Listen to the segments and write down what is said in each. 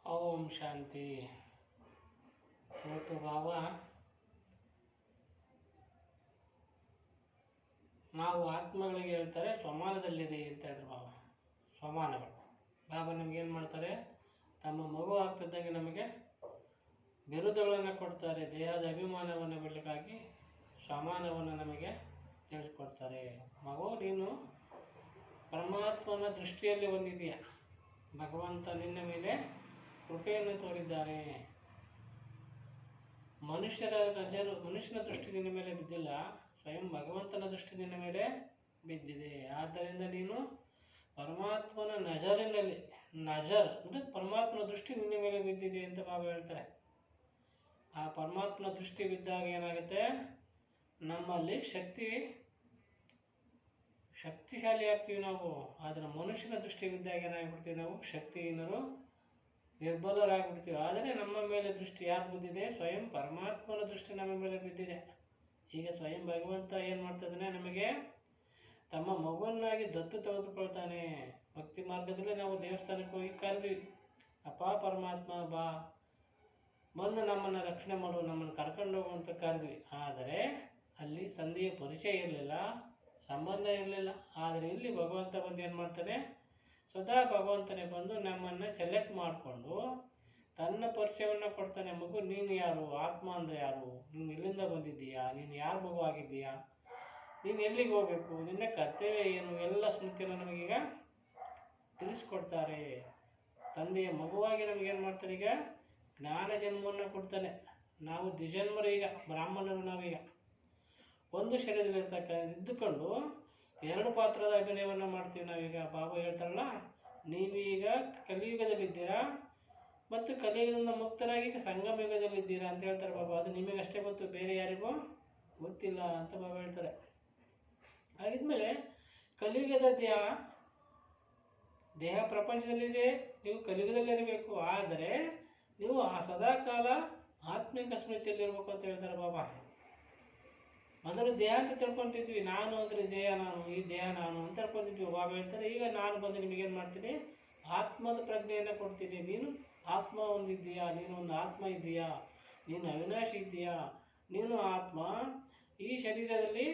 ಓಂ ಶಾಂತಿ. ಇವತ್ತು ಬಾಬಾ ನಾವು ಆತ್ಮಗಳಿಗೆ ಹೇಳ್ತಾರೆ ಸ್ವಮಾನದಲ್ಲಿರಿ ಅಂತ ಹೇಳಿದ್ರು. ಸ್ವಮಾನಗಳು ಬಾಬಾ ನಮಗೇನು ಮಾಡ್ತಾರೆ, ತಮ್ಮ ಮಗು ಆಗ್ತಿದ್ದಂಗೆ ನಮಗೆ ಬಿರುದುಗಳನ್ನು ಕೊಡ್ತಾರೆ. ದೇಹದ ಅಭಿಮಾನವನ್ನು ಬಿಡಲಿಕ್ಕಾಗಿ ಸ್ವಮಾನವನ್ನು ನಮಗೆ ತಿಳಿಸ್ಕೊಡ್ತಾರೆ. ಮಗು, ನೀನು ಪರಮಾತ್ಮನ ದೃಷ್ಟಿಯಲ್ಲಿ ಹೊಂದಿದೆಯಾ, ಭಗವಂತ ನಿನ್ನ ಮೇಲೆ ಕೃಪೆಯನ್ನು ತೋರಿದ್ದಾನೆ. ಮನುಷ್ಯನ ದೃಷ್ಟಿ ನಿನ್ನ ಮೇಲೆ ಬಿದ್ದಿಲ್ಲ, ಸ್ವಯಂ ಭಗವಂತನ ದೃಷ್ಟಿ ನಿನ್ನ ಮೇಲೆ ಬಿದ್ದಿದೆ. ಆದ್ದರಿಂದ ನೀನು ಪರಮಾತ್ಮನ ನಜರಿನಲ್ಲಿ, ನಜರ್ ಅಂದರೆ ಪರಮಾತ್ಮನ ದೃಷ್ಟಿ ನಿನ್ನ ಮೇಲೆ ಬಿದ್ದಿದೆ ಅಂತ ಬಾಬಾ ಹೇಳ್ತಾರೆ. ಆ ಪರಮಾತ್ಮನ ದೃಷ್ಟಿ ಬಿದ್ದಾಗ ಏನಾಗುತ್ತೆ, ನಮ್ಮಲ್ಲಿ ಶಕ್ತಿಶಾಲಿ ಆಗ್ತೀವಿ ನಾವು. ಆದರೆ ಮನುಷ್ಯನ ದೃಷ್ಟಿ ಬಿದ್ದಾಗ ಏನಾಗ್ಬಿಡ್ತೀವಿ, ನಾವು ಶಕ್ತಿಹೀನರು, ನಿರ್ಬಲರಾಗ್ಬಿಡ್ತೀವಿ. ಆದರೆ ನಮ್ಮ ಮೇಲೆ ದೃಷ್ಟಿ ಯಾರು ಬಿದ್ದಿದೆ, ಸ್ವಯಂ ಪರಮಾತ್ಮನ ದೃಷ್ಟಿ ನಮ್ಮ ಮೇಲೆ ಬಿದ್ದಿದೆ. ಈಗ ಸ್ವಯಂ ಭಗವಂತ ಏನು ಮಾಡ್ತಿದ್ದಾನೆ, ನಮಗೆ ತಮ್ಮ ಮಗುವನ್ನಾಗಿ ದತ್ತು ತೆಗೆದುಕೊಳ್ತಾನೆ. ಭಕ್ತಿ ಮಾರ್ಗದಲ್ಲಿ ನಾವು ದೇವಸ್ಥಾನಕ್ಕೆ ಹೋಗಿ ಕರೆದ್ವಿ, ಅಪ್ಪ ಪರಮಾತ್ಮ ಬಾ, ಬಂದು ನಮ್ಮನ್ನು ರಕ್ಷಣೆ ಮಾಡು, ನಮ್ಮನ್ನು ಕರ್ಕೊಂಡು ಹೋಗು ಅಂತ ಕರೆದ್ವಿ. ಆದರೆ ಅಲ್ಲಿ ತಂದೆಯ ಪರಿಚಯ ಇರಲಿಲ್ಲ, ಸಂಬಂಧ ಇರಲಿಲ್ಲ. ಆದರೆ ಇಲ್ಲಿ ಭಗವಂತ ಬಂದು ಏನು ಮಾಡ್ತಾನೆ, ಸ್ವತಃ ಭಗವಂತನೇ ಬಂದು ನಮ್ಮನ್ನು ಸೆಲೆಕ್ಟ್ ಮಾಡಿಕೊಂಡು ತನ್ನ ಪರಿಚಯವನ್ನು ಕೊಡ್ತಾನೆ. ಮಗು, ನೀನು ಯಾರು, ಆತ್ಮ ಅಂದರೆ ಯಾರು, ನೀನು ಎಲ್ಲಿಂದ ಬಂದಿದ್ದೀಯಾ, ನೀನು ಯಾರ ಮಗು ಆಗಿದ್ದೀಯಾ, ನೀನು ಎಲ್ಲಿಗೆ ಹೋಗಬೇಕು, ನಿನ್ನ ಕರ್ತವ್ಯ ಏನು, ಎಲ್ಲ ಸ್ಮೃತಿಯನ್ನು ನಮಗೀಗ ತಿಳಿಸ್ಕೊಡ್ತಾರೆ. ತಂದೆಯ ಮಗುವಾಗಿ ನಮಗೇನು ಮಾಡ್ತಾನೆ, ಈಗ ಜ್ಞಾನ ಜನ್ಮವನ್ನು ಕೊಡ್ತಾನೆ. ನಾವು ದ್ವಿಜನ್ಮರು, ಈಗ ಬ್ರಾಹ್ಮಣರು. ನಾವೀಗ ಒಂದು ಶರೀರದಲ್ಲಿರ್ತಕ್ಕ ಇದ್ದುಕೊಂಡು ಎರಡು ಪಾತ್ರದ ಅಭಿನಯವನ್ನು ಮಾಡ್ತೀವಿ ನಾವೀಗ. ಬಾಬಾ ಹೇಳ್ತಾರಲ್ಲ, ನೀವೀಗ ಕಲಿಯುಗದಲ್ಲಿದ್ದೀರಾ ಮತ್ತು ಕಲಿಯುಗದಿಂದ ಮುಕ್ತರಾಗಿ ಸಂಗಮ ಯುಗದಲ್ಲಿದ್ದೀರಾ ಅಂತ ಹೇಳ್ತಾರೆ ಬಾಬಾ. ಅದು ನಿಮಗಷ್ಟೇ ಗೊತ್ತು, ಬೇರೆ ಯಾರಿಗೂ ಗೊತ್ತಿಲ್ಲ ಅಂತ ಬಾಬಾ ಹೇಳ್ತಾರೆ. ಹಾಗಿದ್ಮೇಲೆ ಕಲಿಯುಗದ ದೇಹ ಪ್ರಪಂಚದಲ್ಲಿದೆ, ನೀವು ಕಲಿಯುಗದಲ್ಲಿರಬೇಕು. ಆದರೆ ನೀವು ಆ ಸದಾಕಾಲ ಆತ್ಮಿಕ ಸ್ಮೃತಿಯಲ್ಲಿರ್ಬೇಕು ಅಂತ ಹೇಳ್ತಾರೆ ಬಾಬಾ. ಮೊದಲು ದೇಹ ಅಂತ ತಿಳ್ಕೊತಿದ್ವಿ, ನಾನು ಅಂದರೆ ದೇಹ, ನಾನು ಈ ದೇಹ ನಾನು ಅಂತ ತಿಳ್ಕೊತಿದ್ವಿ. ಬಾಬಾ ಹೇಳ್ತಾರೆ, ಈಗ ನಾನು ಬಂದು ನಿಮಗೇನು ಮಾಡ್ತೀನಿ, ಆತ್ಮದ ಪ್ರಜ್ಞೆಯನ್ನು ಕೊಡ್ತೀನಿ. ನೀನು ಆತ್ಮ ಹೊಂದಿದ್ದೀಯಾ, ನೀನು ಒಂದು ಆತ್ಮ ಇದ್ದೀಯಾ, ನೀನು ಅವಿನಾಶಿ ಇದ್ದೀಯಾ, ನೀನು ಆತ್ಮ ಈ ಶರೀರದಲ್ಲಿ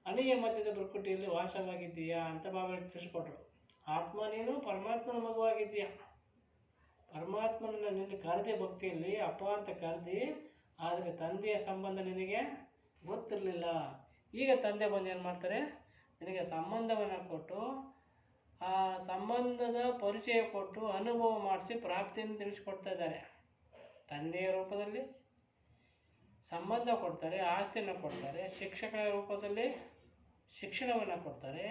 ಅಣಿಯ ಮಧ್ಯದ ಬೃಕ್ಕುಟಿಯಲ್ಲಿ ವಾಸವಾಗಿದ್ದೀಯಾ ಅಂತ ಬಾಬಾ ತಿಳಿಸ್ಕೊಟ್ರು. ಆತ್ಮ ನೀನು ಪರಮಾತ್ಮನ ಮಗುವಾಗಿದ್ದೀಯಾ. ಪರಮಾತ್ಮನ ನಿನ್ನ ಕರೆದಿ ಭಕ್ತಿಯಲ್ಲಿ ಅಪ್ಪ ಅಂತ ಕರೆದಿ, ಆದರೆ ತಂದೆಯ ಸಂಬಂಧ ನಿನಗೆ ಗೊತ್ತಿರಲಿಲ್ಲ. ಈಗ ತಂದೆ ಬಂದು ಏನು ಮಾಡ್ತಾರೆ, ನಿನಗೆ ಸಂಬಂಧವನ್ನು ಕೊಟ್ಟು, ಆ ಸಂಬಂಧದ ಪರಿಚಯ ಕೊಟ್ಟು, ಅನುಭವ ಮಾಡಿಸಿ ಪ್ರಾಪ್ತಿಯನ್ನು ತಿಳಿಸ್ಕೊಡ್ತಾ ಇದ್ದಾರೆ. ತಂದೆಯ ರೂಪದಲ್ಲಿ ಸಂಬಂಧ ಕೊಡ್ತಾರೆ, ಆಸ್ತಿಯನ್ನು ಕೊಡ್ತಾರೆ, ಶಿಕ್ಷಕರ ರೂಪದಲ್ಲಿ ಶಿಕ್ಷಣವನ್ನು ಕೊಡ್ತಾರೆ,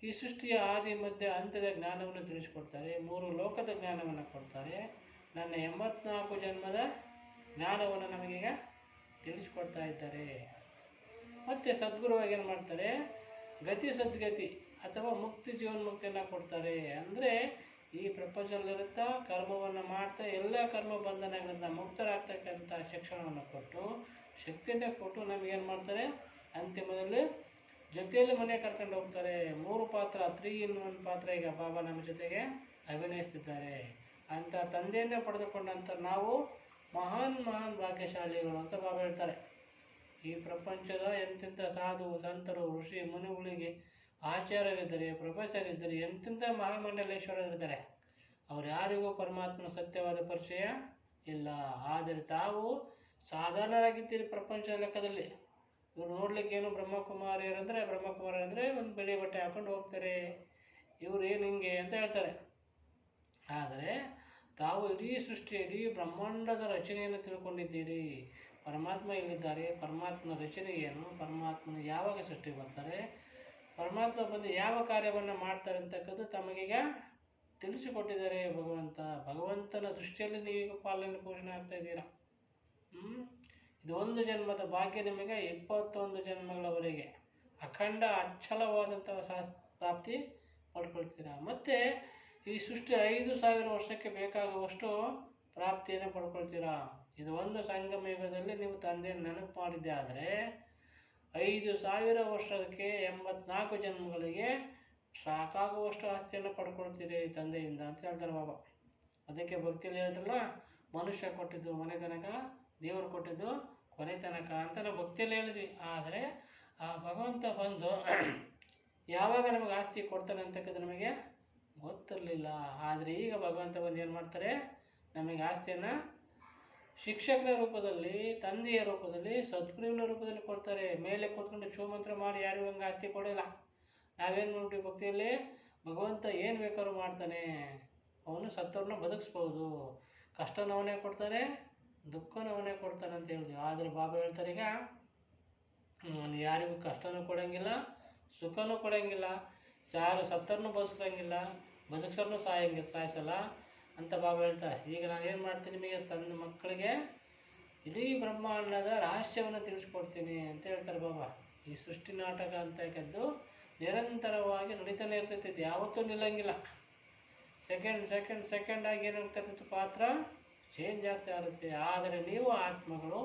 ಈ ಸೃಷ್ಟಿಯ ಆದಿ ಮಧ್ಯ ಅಂತ್ಯದ ಜ್ಞಾನವನ್ನು ತಿಳಿಸ್ಕೊಡ್ತಾರೆ, ಮೂರು ಲೋಕದ ಜ್ಞಾನವನ್ನು ಕೊಡ್ತಾರೆ, ನನ್ನ 84 ಜನ್ಮದ ಜ್ಞಾನವನ್ನು ನಮಗೀಗ ತಿಳಿಸ್ಕೊಡ್ತಾ ಇದ್ದಾರೆ. ಮತ್ತು ಸದ್ಗುರುವಾಗಿ ಏನು ಮಾಡ್ತಾರೆ, ಗತಿ ಸದ್ಗತಿ ಅಥವಾ ಮುಕ್ತಿ ಜೀವನ್ಮುಕ್ತಿಯನ್ನು ಕೊಡ್ತಾರೆ. ಅಂದರೆ ಈ ಪ್ರಪಂಚದಲ್ಲಿರುತ್ತಾ ಕರ್ಮವನ್ನು ಮಾಡ್ತಾ ಎಲ್ಲ ಕರ್ಮ ಬಂಧನಗಳಿಂದ ಮುಕ್ತರಾಗ್ತಕ್ಕಂಥ ಶಿಕ್ಷಣವನ್ನು ಕೊಟ್ಟು, ಶಕ್ತಿಯನ್ನು ಕೊಟ್ಟು ನಮಗೇನು ಮಾಡ್ತಾರೆ, ಅಂತಿಮದಲ್ಲಿ ಜೊತೆಯಲ್ಲಿ ಮನೆ ಕರ್ಕೊಂಡು ಹೋಗ್ತಾರೆ. 3 ಪಾತ್ರ, 3 in 1 ಪಾತ್ರ ಈಗ ಬಾಬಾ ನಮ್ಮ ಜೊತೆಗೆ ಅಭಿನಯಿಸ್ತಿದ್ದಾರೆ. ಅಂಥ ತಂದೆಯನ್ನೇ ಪಡೆದುಕೊಂಡಂಥ ನಾವು ಮಹಾನ್ ಭಾಗ್ಯಶಾಲಿಗಳು ಅಂತ ಬಾಬಾ ಹೇಳ್ತಾರೆ. ಈ ಪ್ರಪಂಚದ ಎಂತೆಂಥ ಸಾಧು ಸಂತರು, ಋಷಿ ಮುನಿಗಳಿಗೆ ಆಚಾರ್ಯರಿದ್ದಾರೆ, ಪ್ರೊಫೆಸರ್ ಇದ್ದಾರೆ, ಎಂತೆಂಥ ಮಹಾಮಂಡಲೇಶ್ವರರಿದ್ದಾರೆ. ಅವ್ರು ಯಾರಿಗೂ ಪರಮಾತ್ಮನ ಸತ್ಯವಾದ ಪರಿಚಯ ಇಲ್ಲ. ಆದರೆ ತಾವು ಸಾಧಾರಣರಾಗಿದ್ದೀರಿ ಪ್ರಪಂಚದ ಲೆಕ್ಕದಲ್ಲಿ. ಇವ್ರು ನೋಡ್ಲಿಕ್ಕೇನು ಬ್ರಹ್ಮಕುಮಾರಿಯರಂದರೆ ಒಂದು ಬಿಳಿ ಬಟ್ಟೆ ಹಾಕೊಂಡು ಹೋಗ್ತಾರೆ, ಇವ್ರು ಏನು ಹಿಂಗೆ ಅಂತ ಹೇಳ್ತಾರೆ. ಆದರೆ ತಾವು ಇಡೀ ಸೃಷ್ಟಿ, ಇಡೀ ಬ್ರಹ್ಮಾಂಡದ ರಚನೆಯನ್ನು ತಿಳ್ಕೊಂಡಿದ್ದೀರಿ. ಪರಮಾತ್ಮ ಎಲ್ಲಿದ್ದಾರೆ, ಪರಮಾತ್ಮನ ರಚನೆ ಏನು, ಪರಮಾತ್ಮನ ಯಾವಾಗ ಸೃಷ್ಟಿ ಬರ್ತಾರೆ, ಪರಮಾತ್ಮ ಬಂದು ಯಾವ ಕಾರ್ಯವನ್ನು ಮಾಡ್ತಾರೆ ಅಂತಕ್ಕದ್ದು ತಮಗೀಗ ತಿಳಿಸಿಕೊಟ್ಟಿದ್ದಾರೆ ಭಗವಂತನ ದೃಷ್ಟಿಯಲ್ಲಿ ನೀವೀಗ ಪಾಲನೆ ಪೋಷಣೆ ಆಗ್ತಾ ಇದ್ದೀರಾ. ಇದು ಒಂದು ಜನ್ಮದ ಭಾಗ್ಯ ನಿಮಗೆ 21 ಜನ್ಮಗಳವರೆಗೆ ಅಖಂಡ ಅಚ್ಚಲವಾದಂಥ ಪ್ರಾಪ್ತಿ ಪಡ್ಕೊಳ್ತೀರಾ. ಮತ್ತು ಈ ಸೃಷ್ಟಿ 5000 ವರ್ಷಕ್ಕೆ ಬೇಕಾಗುವಷ್ಟು ಪ್ರಾಪ್ತಿಯನ್ನು ಪಡ್ಕೊಳ್ತೀರಾ. ಇದು ಒಂದು ಸಂಗಮ ಯುಗದಲ್ಲಿ ನೀವು ತಂದೆಯನ್ನು ನೆನಪು ಮಾಡಿದ್ದೆ ಆದರೆ 5000 ವರ್ಷಕ್ಕೆ 84 ಜನ್ಮಗಳಿಗೆ ಸಾಕಾಗುವಷ್ಟು ಆಸ್ತಿಯನ್ನು ಪಡ್ಕೊಳ್ತೀರಿ ತಂದೆಯಿಂದ ಅಂತ ಹೇಳ್ತಾರೆ ಬಾಬಾ. ಅದಕ್ಕೆ ಭಕ್ತಿಯಲ್ಲಿ ಹೇಳಿದ್ರಲ್ಲ, ಮನುಷ್ಯ ಕೊಟ್ಟಿದ್ದು ಮನೆ ತನಕ, ದೇವರು ಕೊಟ್ಟಿದ್ದು ಕೊನೆ ತನಕ ಅಂತ ನಾವು ಭಕ್ತಿಯಲ್ಲಿ ಹೇಳಿದ್ವಿ. ಆದರೆ ಆ ಭಗವಂತ ಬಂದು ಯಾವಾಗ ನಮಗೆ ಆಸ್ತಿ ಕೊಡ್ತಾನೆ ಅಂತಕ್ಕದ್ದು ನಮಗೆ ಗೊತ್ತಿರಲಿಲ್ಲ. ಆದರೆ ಈಗ ಭಗವಂತ ಬಂದು ಏನು ಮಾಡ್ತಾರೆ, ನಮಗೆ ಆಸ್ತಿಯನ್ನು ಶಿಕ್ಷಕರ ರೂಪದಲ್ಲಿ, ತಂದೆಯ ರೂಪದಲ್ಲಿ, ಸದ್ಗುರುವಿನ ರೂಪದಲ್ಲಿ ಕೊಡ್ತಾರೆ. ಮೇಲೆ ಕೂತ್ಕೊಂಡು ಮಂತ್ರ ಮಾಡಿ ಯಾರಿಗೂ ಹಂಗೆ ಆಸ್ತಿ ಕೊಡೋಲ್ಲ. ನಾವೇನು ಮಾಡ್ಬಿಟ್ಟು ಭಕ್ತಿಯಲ್ಲಿ ಭಗವಂತ ಏನು ಬೇಕಾದ್ರೂ ಮಾಡ್ತಾನೆ, ಅವನು ಸತ್ತವ್ರನ್ನ ಬದುಕಿಸ್ಬೋದು, ಕಷ್ಟನವನೇ ಕೊಡ್ತಾನೆ, ದುಃಖನವನೇ ಕೊಡ್ತಾನೆ ಅಂತ ಹೇಳಿದ್ವಿ. ಆದರೆ ಬಾಬಾ ಹೇಳ್ತಾರೆ, ಈಗ ಯಾರಿಗೂ ಕಷ್ಟನೂ ಕೊಡೋಂಗಿಲ್ಲ, ಸುಖನೂ ಕೊಡೋಂಗಿಲ್ಲ, ಯಾರು ಸತ್ತರನ್ನು ಬದುಕಂಗಿಲ್ಲ, ಬದುಕ್ಸೋರ್ನು ಸಾಯಿಸಲ್ಲ ಅಂತ ಬಾಬಾ ಹೇಳ್ತಾರೆ. ಈಗ ನಾನು ಏನು ಮಾಡ್ತೀನಿ, ನಿಮಗೆ ತನ್ನ ಮಕ್ಕಳಿಗೆ ಇಡೀ ಬ್ರಹ್ಮಾಂಡದ ರಹಸ್ಯವನ್ನು ತಿಳಿಸ್ಕೊಡ್ತೀನಿ ಅಂತ ಹೇಳ್ತಾರೆ ಬಾಬಾ. ಈ ಸೃಷ್ಟಿ ನಾಟಕ ಅಂತಕ್ಕದ್ದು ನಿರಂತರವಾಗಿ ನಡೀತಾನೆ ಇರ್ತೈತಿ, ಯಾವತ್ತೂ ನಿಲ್ಲಂಗಿಲ್ಲ. ಸೆಕೆಂಡ್ ಆಗಿ ಏನಾಗ್ತಾ ಇರ್ತೈತೆ, ಪಾತ್ರ ಚೇಂಜ್ ಆಗ್ತಾ ಇರುತ್ತೆ. ಆದರೆ ನೀವು ಆತ್ಮಗಳು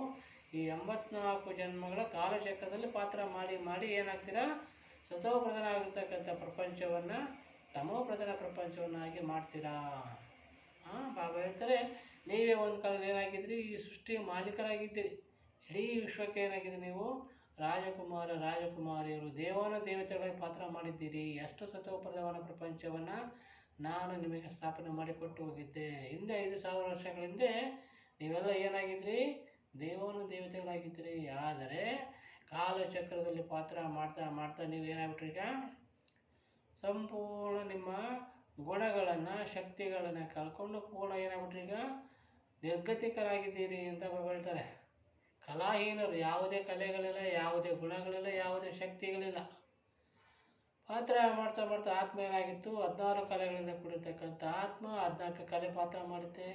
ಈ 84 ಜನ್ಮಗಳ ಕಾಲಚಕ್ರದಲ್ಲಿ ಪಾತ್ರ ಮಾಡಿ ಮಾಡಿ ಏನಾಗ್ತೀರಾ, ಸತೋಪ್ರಧಾನ ಆಗಿರ್ತಕ್ಕಂಥ ಪ್ರಪಂಚವನ್ನು ತಮೋಪ್ರಧಾನ ಪ್ರಪಂಚವನ್ನಾಗಿ ಮಾಡ್ತೀರಾ. ಬಾಬಾ ಹೇಳ್ತಾರೆ, ನೀವೇ ಒಂದು ಕಾಲದಲ್ಲಿ ಏನಾಗಿದ್ರಿ, ಈ ಸೃಷ್ಟಿಯ ಮಾಲೀಕರಾಗಿದ್ದೀರಿ. ಇಡೀ ವಿಶ್ವಕ್ಕೆ ಏನಾಗಿದೆ, ನೀವು ರಾಜಕುಮಾರಿಯರು, ದೇವತೆಗಳಾಗಿ ಪಾತ್ರ ಮಾಡಿದ್ದೀರಿ. ಎಷ್ಟು ಸತೋಪ್ರಧಾನ ಪ್ರಪಂಚವನ್ನು ನಾನು ನಿಮಗೆ ಸ್ಥಾಪನೆ ಮಾಡಿಕೊಟ್ಟು ಹೋಗಿದ್ದೆ. ಹಿಂದೆ 5000 ವರ್ಷಗಳ ಹಿಂದೆ ನೀವೆಲ್ಲ ಏನಾಗಿದ್ರಿ, ದೇವತೆಗಳಾಗಿದ್ದೀರಿ. ಆದರೆ ಕಾಲಚಕ್ರದಲ್ಲಿ ಪಾತ್ರ ಮಾಡ್ತಾ ಮಾಡ್ತಾ ನೀವು ಏನಾಗ್ಬಿಟ್ರಿ, ಈಗ ಸಂಪೂರ್ಣ ನಿಮ್ಮ ಗುಣಗಳನ್ನು, ಶಕ್ತಿಗಳನ್ನು ಕಳ್ಕೊಂಡು ಪೂರ್ಣ ಏನಾಗ್ಬಿಟ್ರಿ, ಈಗ ನಿರ್ಗತಿಕರಾಗಿದ್ದೀರಿ ಅಂತ ಹೇಳ್ತಾರೆ. ಕಲಾಹೀನರು, ಯಾವುದೇ ಕಲೆಗಳಿಲ್ಲ, ಯಾವುದೇ ಗುಣಗಳಿಲ್ಲ, ಯಾವುದೇ ಶಕ್ತಿಗಳಿಲ್ಲ. ಪಾತ್ರ ಮಾಡ್ತಾ ಮಾಡ್ತಾ ಆತ್ಮ ಏನಾಗಿತ್ತು, 16 ಕಲೆಗಳಿಂದ ಕೂಡಿರ್ತಕ್ಕಂಥ ಆತ್ಮ 14 ಕಲೆ ಪಾತ್ರ ಮಾಡುತ್ತೆ.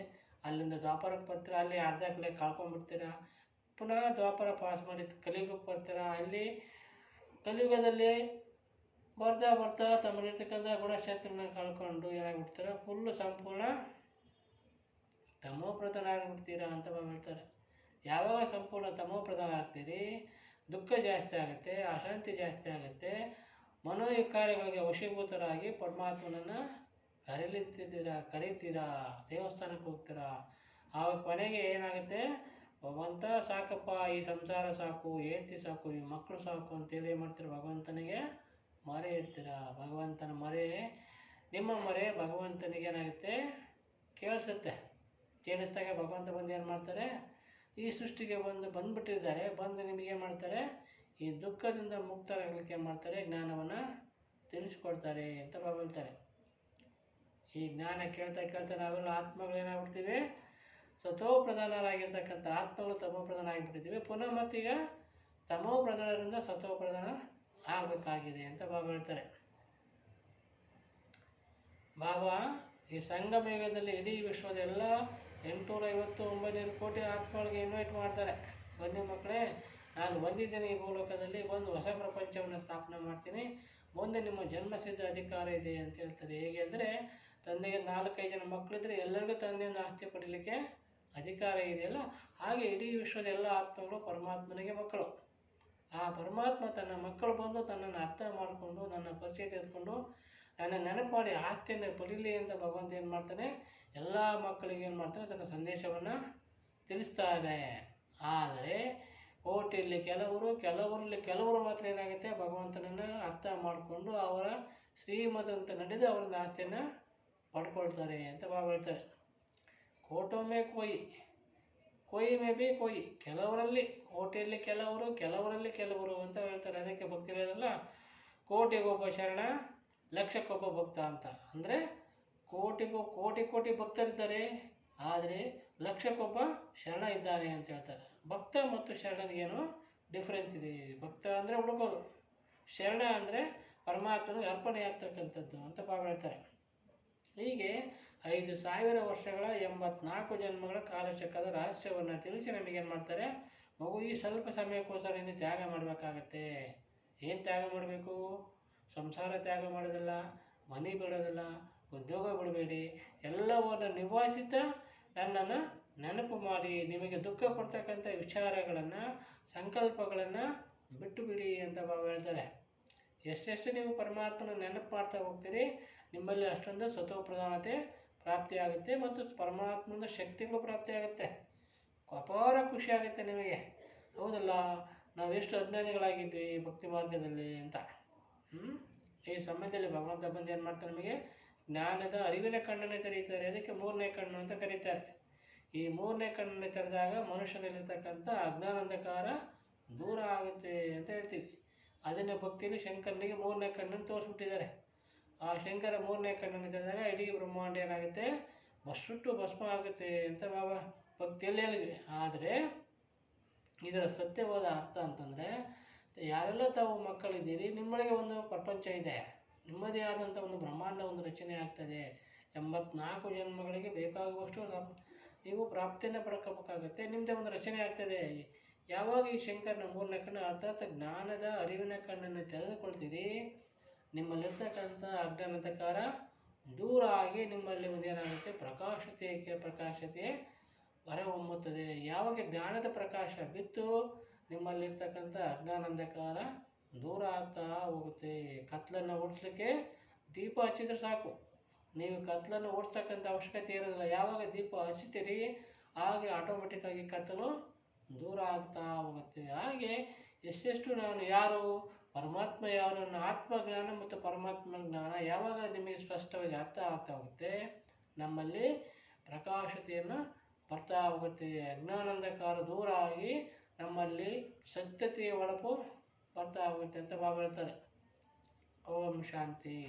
ಅಲ್ಲಿಂದ ದ್ವಾಪರಕ್ಕೆ ಬರ್ತೀರ, ಅಲ್ಲಿ ಅರ್ಧ ಕಲೆ ಕಳ್ಕೊಂಡ್ಬಿಡ್ತೀರ. ಪುನಃ ದ್ವಾಪರ ಪಾಸ್ ಮಾಡಿ ಕಲಿಯುಗಕ್ಕೆ ಬರ್ತೀರ. ಅಲ್ಲಿ ಕಲಿಯುಗದಲ್ಲಿ ಬರ್ತಾ ತಮ್ಮಲ್ಲಿರ್ತಕ್ಕಂಥ ಗುಣಶಕ್ತಿಗಳನ್ನ ಕಳ್ಕೊಂಡು ಏನಾಗ್ಬಿಡ್ತೀರ, ಫುಲ್ಲು ಸಂಪೂರ್ಣ ತಮೋಪ್ರಧಾನ ಆಗಿಬಿಡ್ತೀರಾ ಅಂತ ಹೇಳ್ತಾರೆ. ಯಾವಾಗ ಸಂಪೂರ್ಣ ತಮೋಪ್ರಧಾನ ಆಗ್ತೀರಿ, ದುಃಖ ಜಾಸ್ತಿ ಆಗುತ್ತೆ, ಅಶಾಂತಿ ಜಾಸ್ತಿ ಆಗುತ್ತೆ, ಮನೋವಿಕಾರಗಳಿಗೆ ವಶೀಭೂತರಾಗಿ ಪರಮಾತ್ಮನನ್ನು ಕರೀತೀರಾ, ದೇವಸ್ಥಾನಕ್ಕೆ ಹೋಗ್ತೀರಾ. ಆವಾಗ ಕೊನೆಗೆ ಏನಾಗುತ್ತೆ, ಭಗವಂತ ಸಾಕಪ್ಪ, ಈ ಸಂಸಾರ ಸಾಕು, ಹೆಂಡತಿ ಸಾಕು, ಈ ಮಕ್ಕಳು ಸಾಕು ಅಂತೇಳಿ ಏನು ಮಾಡ್ತೀರ, ಭಗವಂತನಿಗೆ ಮೊರೆ ಇಡ್ತೀರ. ಭಗವಂತನ ಮೊರೆ, ನಿಮ್ಮ ಮೊರೆ ಭಗವಂತನಿಗೆ ಏನಾಗುತ್ತೆ, ಕೇಳಿಸುತ್ತೆ. ಕೇಳಿಸಿದಾಗ ಭಗವಂತ ಬಂದು ಏನು ಮಾಡ್ತಾರೆ, ಈ ಸೃಷ್ಟಿಗೆ ಬಂದುಬಿಟ್ಟಿದ್ದಾರೆ. ಬಂದು ನಿಮಗೇನು ಮಾಡ್ತಾರೆ, ಈ ದುಃಖದಿಂದ ಮುಕ್ತರಾಗಲಿಕ್ಕೆ ಏನು ಮಾಡ್ತಾರೆ, ಜ್ಞಾನವನ್ನು ತಿಳಿಸ್ಕೊಡ್ತಾರೆ ಅಂತ ಹೇಳ್ತಾರೆ. ಈ ಜ್ಞಾನ ಕೇಳ್ತಾ ನಾವೆಲ್ಲ ಆತ್ಮಗಳು ಏನಾಗ್ಬಿಡ್ತೀವಿ, ಸತೋಪ್ರಧಾನರಾಗಿರ್ತಕ್ಕಂಥ ಆತ್ಮಗಳು ತಮೋಪ್ರಧಾನ ಆಗಿಬಿಟ್ಟಿದ್ದೀವಿ. ಪುನಃ ಮತ್ತೀಗ ತಮೋಪ್ರಧಾನರಿಂದ ಸತೋಪ್ರಧಾನ ಆಗಬೇಕಾಗಿದೆ ಅಂತ ಬಾಬಾ ಹೇಳ್ತಾರೆ. ಬಾಬಾ ಈ ಸಂಗಮ ಯುಗದಲ್ಲಿ ಇಡೀ ವಿಶ್ವದ ಎಲ್ಲ 850-900 ಕೋಟಿ ಆತ್ಮಗಳಿಗೆ ಇನ್ವೈಟ್ ಮಾಡ್ತಾರೆ. ಬನ್ನಿ ಮಕ್ಕಳೇ, ನಾನು ಬಂದಿದ್ದೇನೆ ಈ ಭೂಲೋಕದಲ್ಲಿ, ಬಂದು ಹೊಸ ಪ್ರಪಂಚವನ್ನು ಸ್ಥಾಪನೆ ಮಾಡ್ತೀನಿ, ಮುಂದೆ ನಿಮ್ಮ ಜನ್ಮಸಿದ್ಧ ಅಧಿಕಾರ ಇದೆ ಅಂತ ಹೇಳ್ತಾರೆ. ಹೇಗೆ ಅಂದರೆ, ತಂದೆಗೆ 4-5 ಜನ ಮಕ್ಕಳಿದ್ರೆ ಎಲ್ಲರಿಗೂ ತಂದೆಯನ್ನು ಆಸ್ತಿ ಪಡೀಲಿಕ್ಕೆ ಅಧಿಕಾರ ಇದೆಯಲ್ಲ, ಹಾಗೆ ಇಡೀ ವಿಶ್ವದ ಎಲ್ಲ ಆತ್ಮಗಳು ಪರಮಾತ್ಮನಿಗೆ ಮಕ್ಕಳು. ಆ ಪರಮಾತ್ಮ ತನ್ನ ಮಕ್ಕಳು ಬಂದು ತನ್ನನ್ನು ಅರ್ಥ ಮಾಡಿಕೊಂಡು, ನನ್ನ ಪರಿಚಯ ತೆಗೆದುಕೊಂಡು, ನನ್ನ ನೆನಪು ಮಾಡಿ ಆಸ್ತಿಯನ್ನು ಪಡೀಲಿ ಅಂತ ಭಗವಂತ ಏನು ಮಾಡ್ತಾನೆ, ಎಲ್ಲ ಮಕ್ಕಳಿಗೆ ಏನು ಮಾಡ್ತಾನೆ, ತನ್ನ ಸಂದೇಶವನ್ನು ತಿಳಿಸ್ತಾರೆ. ಆದರೆ ಕೋಟಿಯಲ್ಲಿ ಕೆಲವರು ಮಾತ್ರ ಏನಾಗುತ್ತೆ, ಭಗವಂತನನ್ನು ಅರ್ಥ ಮಾಡಿಕೊಂಡು ಅವರ ಶ್ರೀಮತಂತ ನಡೆದು ಅವರಿಂದ ಆಸ್ತಿಯನ್ನು ಪಡ್ಕೊಳ್ತಾರೆ ಅಂತ ಬಾಬಾ ಹೇಳ್ತಾರೆ. ಕೋಟೊಮ್ಮೆ ಕೊಯ್ ಮೇ ಬಿ ಕೊಯ್, ಕೆಲವರಲ್ಲಿ ಕೋಟಿಯಲ್ಲಿ ಕೆಲವರಲ್ಲಿ ಕೆಲವರು ಅಂತ ಹೇಳ್ತಾರೆ. ಅದಕ್ಕೆ ಭಕ್ತಿ ಹೇಳೋದಲ್ಲ, ಕೋಟಿಗೊಬ್ಬ ಶರಣ ಲಕ್ಷಕ್ಕೊಬ್ಬ ಭಕ್ತ ಅಂತ. ಅಂದರೆ ಕೋಟಿ ಭಕ್ತರಿದ್ದಾರೆ, ಆದರೆ ಲಕ್ಷಕ್ಕೊಬ್ಬ ಶರಣ ಇದ್ದಾನೆ ಅಂತ ಹೇಳ್ತಾರೆ. ಭಕ್ತ ಮತ್ತು ಶರಣನಿಗೇನು ಡಿಫ್ರೆನ್ಸ್ ಇದೆ. ಭಕ್ತ ಅಂದರೆ ಹುಡುಕೋದು, ಶರಣ ಅಂದರೆ ಪರಮಾತ್ಮನಿಗೆ ಅರ್ಪಣೆ ಆಗ್ತಕ್ಕಂಥದ್ದು ಅಂತ ಬಾಬಾ ಹೇಳ್ತಾರೆ. ಹೀಗೆ 5000 ವರ್ಷಗಳ 84 ಜನ್ಮಗಳ ಕಾಲಚಕ್ರದ ರಹಸ್ಯವನ್ನು ತಿಳಿಸಿ ನಮಗೇನು ಮಾಡ್ತಾರೆ, ಮಗು ಈ ಸ್ವಲ್ಪ ಸಮಯಕ್ಕೋಸ್ಕರ ನೀನು ತ್ಯಾಗ ಮಾಡಬೇಕಾಗತ್ತೆ. ಏನು ತ್ಯಾಗ ಮಾಡಬೇಕು, ಸಂಸಾರ ತ್ಯಾಗ ಮಾಡೋದಿಲ್ಲ, ಮನೆ ಬಿಡೋದಿಲ್ಲ, ಉದ್ಯೋಗ ಬಿಡಬೇಡಿ, ಎಲ್ಲವನ್ನು ನಿಭಾಯಿಸುತ್ತಾ ನನ್ನನ್ನು ನೆನಪು ಮಾಡಿ, ನಿಮಗೆ ದುಃಖ ಕೊಡ್ತಕ್ಕಂಥ ವಿಚಾರಗಳನ್ನು, ಸಂಕಲ್ಪಗಳನ್ನು ಬಿಟ್ಟು ಬಿಡಿ ಅಂತ ಬಾಬಾ ಹೇಳ್ತಾರೆ. ಎಷ್ಟೆಷ್ಟು ನೀವು ಪರಮಾತ್ಮನ ನೆನಪು ಮಾಡ್ತಾ ಹೋಗ್ತೀರಿ, ನಿಮ್ಮಲ್ಲಿ ಅಷ್ಟೊಂದು ಸತೋಪ್ರಧಾನತೆ ಪ್ರಾಪ್ತಿಯಾಗುತ್ತೆ ಮತ್ತು ಪರಮಾತ್ಮನ ಶಕ್ತಿಗಳು ಪ್ರಾಪ್ತಿಯಾಗುತ್ತೆ. ಅಪಾರ ಖುಷಿ ಆಗುತ್ತೆ ನಿಮಗೆ. ಹೌದಲ್ಲ, ನಾವೆಷ್ಟು ಅಜ್ಞಾನಿಗಳಾಗಿದ್ವಿ ಭಕ್ತಿ ಮಾರ್ಗದಲ್ಲಿ ಅಂತ. ಈ ಸಮಯದಲ್ಲಿ ಭಗವಂತ ಬಂದು ಏನು ಮಾಡ್ತಾರೆ, ನಮಗೆ ಜ್ಞಾನದ ಅರಿವಿನ ಕಣ್ಣನ್ನೇ ತೆರೀತಾರೆ. ಅದಕ್ಕೆ ಮೂರನೇ ಕಣ್ಣು ಅಂತ ಕರೀತಾರೆ. ಈ ಮೂರನೇ ಕಣ್ಣನ್ನೇ ತೆರೆದಾಗ ಮನುಷ್ಯನಲ್ಲಿರ್ತಕ್ಕಂಥ ಅಜ್ಞಾನಂಧಕಾರ ದೂರ ಆಗುತ್ತೆ ಅಂತ ಹೇಳ್ತೀವಿ. ಅದನ್ನೇ ಭಕ್ತಿಯಲ್ಲಿ ಶಂಕರನಿಗೆ ಮೂರನೇ ಕಣ್ಣನ್ನು ತೋರಿಸ್ಬಿಟ್ಟಿದ್ದಾರೆ. ಆ ಶಂಕರ ಮೂರನೇ ಕಣ್ಣನ್ನು ತೆರೆದಾಗ ಇಡೀ ಬ್ರಹ್ಮಾಂಡ ಏನಾಗುತ್ತೆ, ಸುಟ್ಟು ಭಸ್ಮ ಆಗುತ್ತೆ ಅಂತ ಬಾಬಾ ಭಕ್ತಿಯಲ್ಲಿ ಹೇಳಿದ್ವಿ. ಆದರೆ ಇದರ ಸತ್ಯವಾದ ಅರ್ಥ ಅಂತಂದರೆ, ಯಾರೆಲ್ಲ ತಾವು ಮಕ್ಕಳಿದ್ದೀರಿ, ನಿಮ್ಮೊಳಗೆ ಒಂದು ಪ್ರಪಂಚ ಇದೆ, ನಿಮ್ಮದೇ ಆದಂಥ ಒಂದು ಬ್ರಹ್ಮಾಂಡ ಒಂದು ರಚನೆ ಆಗ್ತದೆ. 84 ಜನ್ಮಗಳಿಗೆ ಬೇಕಾಗುವಷ್ಟು ನೀವು ಪ್ರಾಪ್ತಿಯನ್ನು ಪಡ್ಕೋಬೇಕಾಗುತ್ತೆ. ನಿಮ್ಮದೇ ಒಂದು ರಚನೆ ಆಗ್ತದೆ. ಯಾವಾಗ ಈ ಶಂಕರನ ಮೂರನೇ ಕಣ್ಣು ಅರ್ಥಾತ್ ಜ್ಞಾನದ ಅರಿವಿನ ಕಣ್ಣನ್ನು ತೆಗೆದುಕೊಳ್ತೀರಿ, ನಿಮ್ಮಲ್ಲಿರ್ತಕ್ಕಂಥ ಅಜ್ಞಾನಂಧಕಾರ ದೂರ ಆಗಿ ನಿಮ್ಮಲ್ಲಿ ಒಂದೇನಾಗುತ್ತೆ, ಪ್ರಕಾಶತೆ ಹೊರಹೊಮ್ಮುತ್ತದೆ. ಯಾವಾಗ ಜ್ಞಾನದ ಪ್ರಕಾಶ ಬಿತ್ತು, ನಿಮ್ಮಲ್ಲಿರ್ತಕ್ಕಂಥ ಅಜ್ಞಾನಂಧಕಾರ ದೂರ ಆಗ್ತಾ ಹೋಗುತ್ತೆ. ಕತ್ಲನ್ನು ಓಡಿಸ್ಲಿಕ್ಕೆ ದೀಪ ಹಚ್ಚಿದ್ರೆ ಸಾಕು, ನೀವು ಕತ್ಲನ್ನು ಓಡಿಸ್ತಕ್ಕಂಥ ಅವಶ್ಯಕತೆ ಇರೋದಿಲ್ಲ. ಯಾವಾಗ ದೀಪ ಹಚ್ಚಿತೀರಿ ಹಾಗೆ ಆಟೋಮೆಟಿಕ್ಕಾಗಿ ಕತ್ತಲು ದೂರ ಆಗ್ತಾ ಹೋಗುತ್ತೆ. ಹಾಗೆ ಎಷ್ಟೆಷ್ಟು ನಾನು ಯಾರು, ಪರಮಾತ್ಮ ಯಾರು, ನನ್ನ ಆತ್ಮಜ್ಞಾನ ಮತ್ತು ಪರಮಾತ್ಮ ಜ್ಞಾನ ಯಾವಾಗ ನಿಮಗೆ ಸ್ಪಷ್ಟವಾಗಿ ಅರ್ಥ ಆಗ್ತಾ ಹೋಗುತ್ತೆ, ನಮ್ಮಲ್ಲಿ ಪ್ರಕಾಶತೆಯನ್ನು ಬರ್ತಾ ಹೋಗುತ್ತೆ. ಅಜ್ಞಾನಂಧಕಾರ ದೂರ ಆಗಿ ನಮ್ಮಲ್ಲಿ ಸತ್ಯತೆಯ ಹೊಳಪು ಬರ್ತಾ ಹೋಗುತ್ತೆ ಅಂತ ಬಾಬಾ ಹೇಳ್ತಾರೆ. ಓಂ ಶಾಂತಿ.